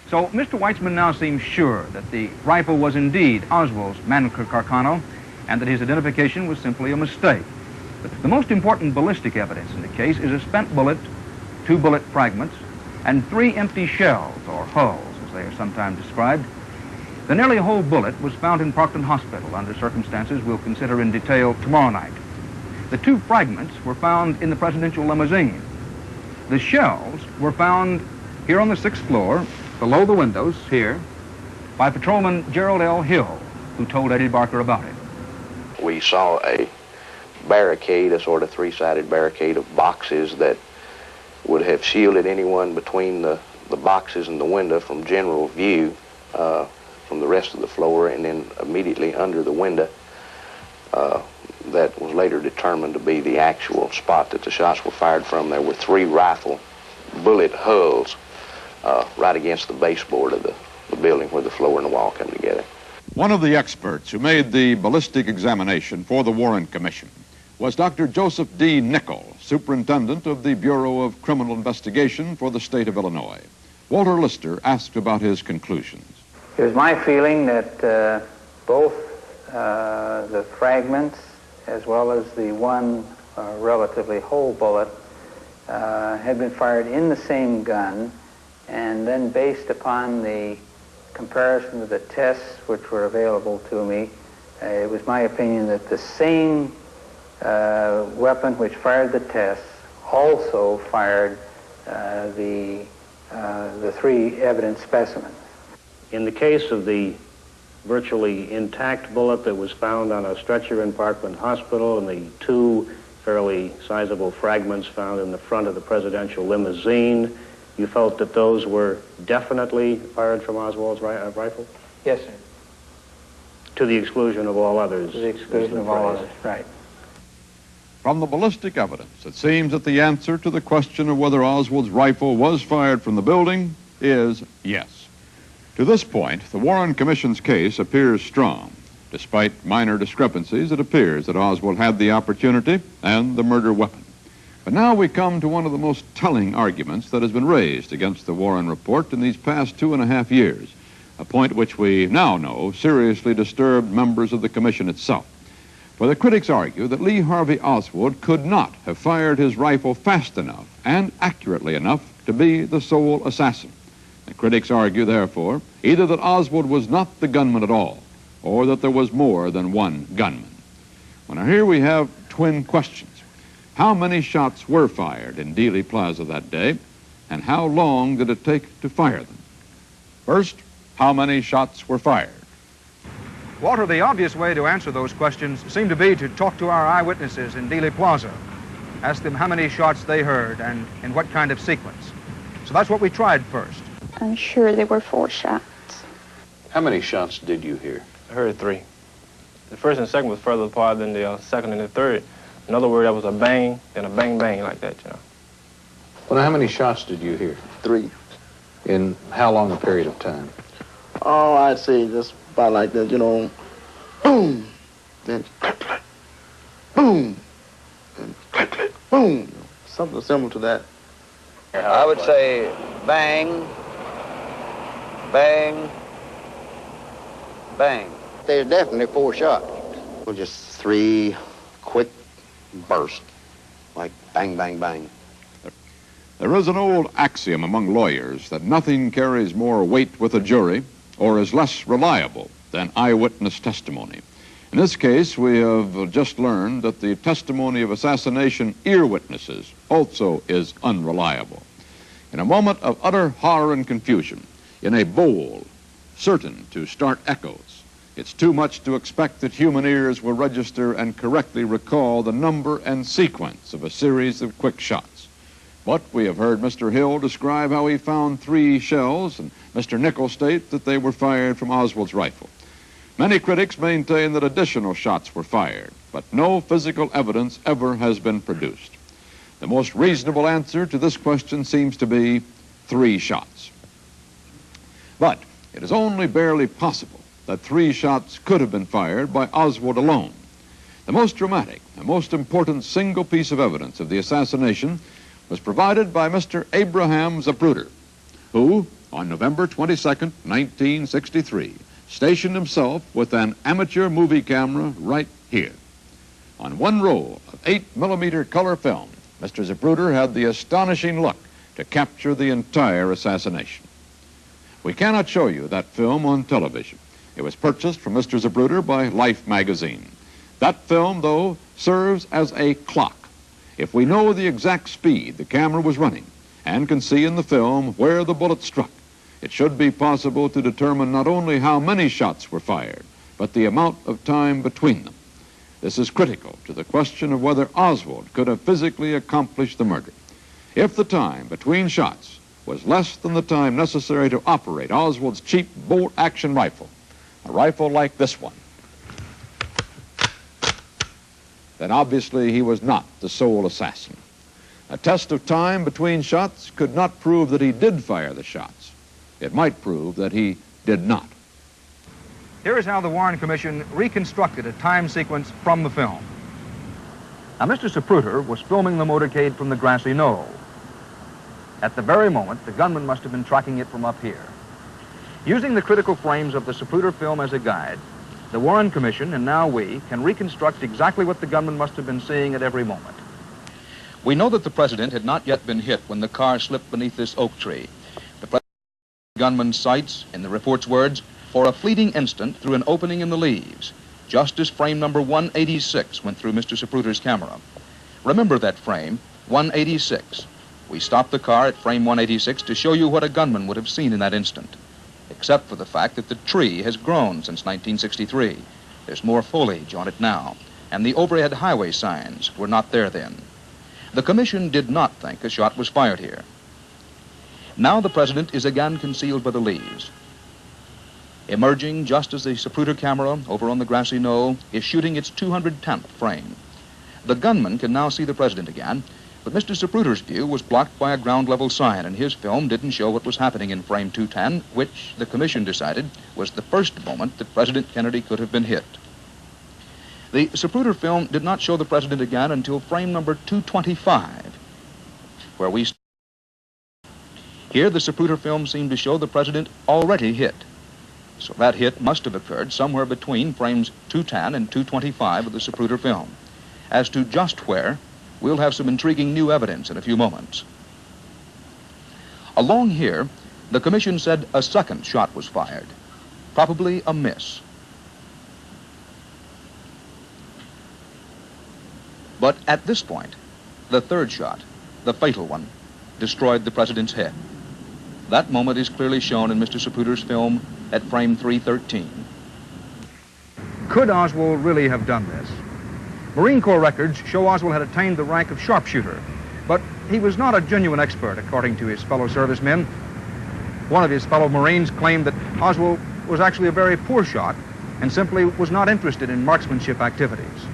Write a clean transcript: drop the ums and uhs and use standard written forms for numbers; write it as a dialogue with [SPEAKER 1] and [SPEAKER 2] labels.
[SPEAKER 1] So Mr. Weitzman now seems sure that the rifle was indeed Oswald's Mannlicher Carcano and that his identification was simply a mistake. But the most important ballistic evidence in the case is a spent bullet, 2 bullet fragments, and 3 empty shells, or hulls, as they are sometimes described. The nearly whole bullet was found in Parkland Hospital under circumstances we'll consider in detail tomorrow night. The 2 fragments were found in the presidential limousine. The shells were found here on the 6th floor, below the windows, here, by Patrolman Gerald L. Hill, who told Eddie Barker about it.
[SPEAKER 2] We saw a barricade, a sort of 3-sided barricade of boxes that would have shielded anyone between the boxes and the window from general view from the rest of the floor, and then immediately under the window that was later determined to be the actual spot that the shots were fired from. There were 3 rifle bullet hulls right against the baseboard of the building where the floor and the wall come together.
[SPEAKER 3] One of the experts who made the ballistic examination for the Warren Commission was Dr. Joseph D. Nickel, superintendent of the Bureau of Criminal Investigation for the state of Illinois. Walter Lister asked about his conclusions.
[SPEAKER 4] It was my feeling that both the fragments as well as the one relatively whole bullet had been fired in the same gun, and then based upon the comparison of the tests which were available to me, it was my opinion that the same weapon which fired the tests also fired the 3 evidence specimens.
[SPEAKER 5] In the case of the virtually intact bullet that was found on a stretcher in Parkland Hospital and the 2 fairly sizable fragments found in the front of the presidential limousine, you felt that those were definitely fired from Oswald's rifle?
[SPEAKER 4] Yes, sir.
[SPEAKER 5] To the exclusion of all others?
[SPEAKER 4] To the exclusion of all others, right.
[SPEAKER 3] From the ballistic evidence, it seems that the answer to the question of whether Oswald's rifle was fired from the building is yes. To this point, the Warren Commission's case appears strong. Despite minor discrepancies, it appears that Oswald had the opportunity and the murder weapon. But now we come to one of the most telling arguments that has been raised against the Warren report in these past 2.5 years, a point which we now know seriously disturbed members of the commission itself. For the critics argue that Lee Harvey Oswald could not have fired his rifle fast enough and accurately enough to be the sole assassin. The critics argue, therefore, either that Oswald was not the gunman at all, or that there was more than one gunman. Well, now here we have twin questions. How many shots were fired in Dealey Plaza that day, and how long did it take to fire them? First, how many shots were fired?
[SPEAKER 1] Walter, the obvious way to answer those questions seemed to be to talk to our eyewitnesses in Dealey Plaza. Ask them how many shots they heard and in what kind of sequence. So that's what we tried first.
[SPEAKER 6] I'm sure there were 4 shots.
[SPEAKER 2] How many shots did you hear?
[SPEAKER 7] I heard 3. The first and second was further apart than the second and the third. In other words, that was a bang, then a bang, bang like that, you know.
[SPEAKER 8] Well, now, how many shots did you hear?
[SPEAKER 9] 3.
[SPEAKER 8] In how long a period of time?
[SPEAKER 9] Oh, I'd say just about like that, you know. Boom, then click, click. Boom, then click, click. Boom. Something similar to that.
[SPEAKER 10] I would say bang, bang, bang.
[SPEAKER 9] There's definitely 4 shots. Well, just 3 quick bursts, like bang, bang, bang.
[SPEAKER 3] There is an old axiom among lawyers that nothing carries more weight with a jury or is less reliable than eyewitness testimony. In this case, we have just learned that the testimony of assassination ear witnesses also is unreliable. In a moment of utter horror and confusion, in a bowl certain to start echoes, it's too much to expect that human ears will register and correctly recall the number and sequence of a series of quick shots. But we have heard Mr. Hill describe how he found 3 shells, and Mr. Nickel state that they were fired from Oswald's rifle. Many critics maintain that additional shots were fired, but no physical evidence ever has been produced. The most reasonable answer to this question seems to be 3 shots. But it is only barely possible that 3 shots could have been fired by Oswald alone. The most dramatic and most important single piece of evidence of the assassination was provided by Mr. Abraham Zapruder, who, on November 22nd, 1963, stationed himself with an amateur movie camera right here. On one roll of 8mm color film, Mr. Zapruder had the astonishing luck to capture the entire assassination. We cannot show you that film on television. It was purchased from Mr. Zapruder by Life magazine. That film, though, serves as a clock. If we know the exact speed the camera was running and can see in the film where the bullet struck, it should be possible to determine not only how many shots were fired, but the amount of time between them. This is critical to the question of whether Oswald could have physically accomplished the murder. If the time between shots was less than the time necessary to operate Oswald's cheap bolt-action rifle, a rifle like this one, then obviously he was not the sole assassin. A test of time between shots could not prove that he did fire the shots. It might prove that he did not.
[SPEAKER 1] Here is how the Warren Commission reconstructed a time sequence from the film. Now, Mr. Zapruder was filming the motorcade from the grassy knoll. At the very moment, the gunman must have been tracking it from up here. Using the critical frames of the Zapruder film as a guide, the Warren Commission, and now we, can reconstruct exactly what the gunman must have been seeing at every moment. We know that the president had not yet been hit when the car slipped beneath this oak tree. The gunman's sights, in the report's words, for a fleeting instant through an opening in the leaves, just as frame number 186 went through Mr. Zapruder's camera. Remember that frame, 186. We stopped the car at frame 186 to show you what a gunman would have seen in that instant, except for the fact that the tree has grown since 1963. There's more foliage on it now, and the overhead highway signs were not there then. The commission did not think a shot was fired here. Now the president is again concealed by the leaves. Emerging just as the Zapruder camera over on the grassy knoll is shooting its 210th frame. The gunman can now see the president again, but Mr. Zapruder's view was blocked by a ground-level sign, and his film didn't show what was happening in frame 210, which the commission decided was the first moment that President Kennedy could have been hit. The Zapruder film did not show the president again until frame number 225, where we... Here the Zapruder film seemed to show the president already hit. So that hit must have occurred somewhere between frames 210 and 225 of the Zapruder film. As to just where, we'll have some intriguing new evidence in a few moments. Along here, the commission said a second shot was fired, probably a miss. But at this point, the third shot, the fatal one, destroyed the president's head. That moment is clearly shown in Mr. Zapruder's film at frame 313. Could Oswald really have done this? Marine Corps records show Oswald had attained the rank of sharpshooter, but he was not a genuine expert, according to his fellow servicemen. One of his fellow Marines claimed that Oswald was actually a very poor shot and simply was not interested in marksmanship activities.